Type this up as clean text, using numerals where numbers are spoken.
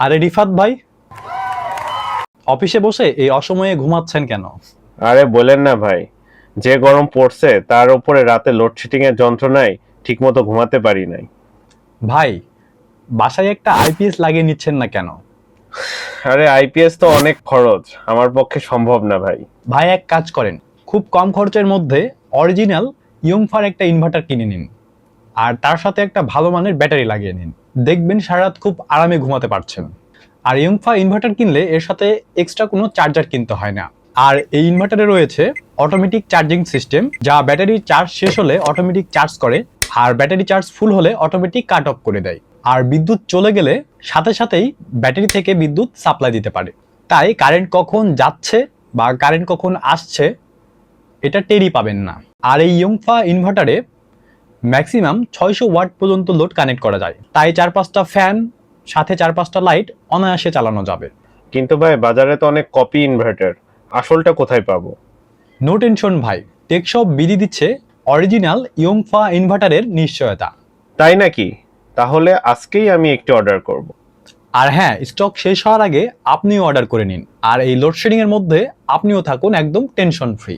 আরে রিফাত ভাই, অফিসে বসে এই অসময়ে ঘুমাচ্ছেন কেন? আরে বলেন না ভাই, যে গরম পড়ছে তার উপরে রাতে লোডশেডিং এর যন্ত্রণায় ঠিকমতো ঘুমাতে পারি নাই। ভাই, বাসায় একটা আইপিএস লাগিয়ে নিচ্ছেন না কেন? আরে আইপিএস তো অনেক খরচ, আমার পক্ষে সম্ভব না ভাই। ভাই এক কাজ করেন, খুব কম খরচের মধ্যে অরিজিনাল ইয়ংফার একটা ইনভার্টার কিনে নিন, আর তার সাথে একটা ভালো মানের ব্যাটারি লাগিয়ে নিন। দেখবেন সারা রাত খুব আরামে ঘুমাতে পারছেন। আর ইয়ংফা ইনভার্টার কিনলে এর সাথে এক্সট্রা কোনো চার্জার কিনতে হয় না। আর এই ইনভার্টারে রয়েছে অটোমেটিক চার্জিং সিস্টেম, যা ব্যাটারি চার্জ শেষ হলে অটোমেটিক চার্জ করে, আর ব্যাটারি চার্জ ফুল হলে অটোমেটিক কাট অফ করে দেয়। আর বিদ্যুৎ চলে গেলে সাথে সাথেই ব্যাটারি থেকে বিদ্যুৎ সাপ্লাই দিতে পারে। তাই কারেন্ট কখন যাচ্ছে বা কারেন্ট কখন আসছে এটা টেরই পাবেন না। আর এই ইয়ংফা ইনভার্টারে ম্যাক্সিমাম 600 ওয়াট পর্যন্ত লোড কানেক্ট করা যায়, তাই 4-5টা ফ্যান সাথে 4-5টা লাইট অনায়াসে চালানো যাবে। কিন্তু ভাই বাজারে তো অনেক কপি ইনভার্টার, আসলটা কোথায় পাবো? নো টেনশন ভাই, টেকশপ বিডি দিচ্ছে অরিজিনাল ইয়ংফা ইনভার্টারের নিশ্চয়তা। তাই নাকি? তাহলে আজকেই আমি একটি অর্ডার করব। আর হ্যাঁ, স্টক শেষ হওয়ার আগে আপনিও অর্ডার করে নিন, আর এই লোডশেডিং এর মধ্যে আপনিও থাকুন একদম টেনশন ফ্রি।